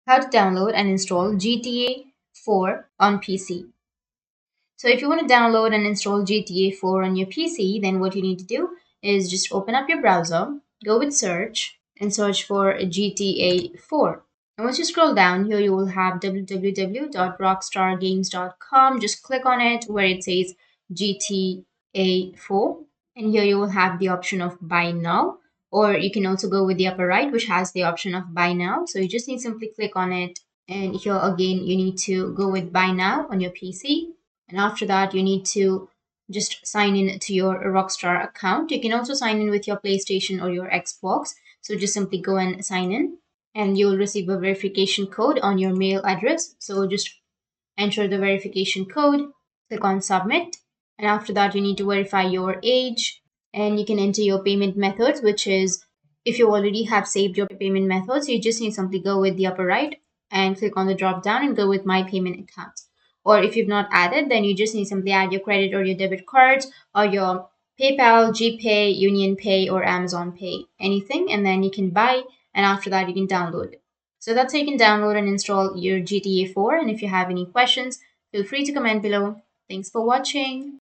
how to download and install GTA 4 on PC. So if you want to download and install GTA 4 on your PC, then what you need to do is just open up your browser, go with search, and search for GTA 4. And once you scroll down here, you will have www.rockstargames.com. Just click on it where it says GTA 4. And here you will have the option of buy now, or you can also go with the upper right, which has the option of buy now. So you just need to simply click on it. And here again, you need to go with buy now on your PC. And after that, you need to just sign in to your Rockstar account. You can also sign in with your PlayStation or your Xbox. So just simply go and sign in, and you'll receive a verification code on your mail address. So just enter the verification code, click on submit, and after that, you need to verify your age, and you can enter your payment methods, which is if you already have saved your payment methods, you just need to simply go with the upper right and click on the drop down and go with my payment account. Or if you've not added, then you just need to simply add your credit or your debit cards or your PayPal, GPay, Union Pay, or Amazon Pay, anything, and then you can buy, and after that, you can download. So that's how you can download and install your GTA 4. And if you have any questions, feel free to comment below. Thanks for watching.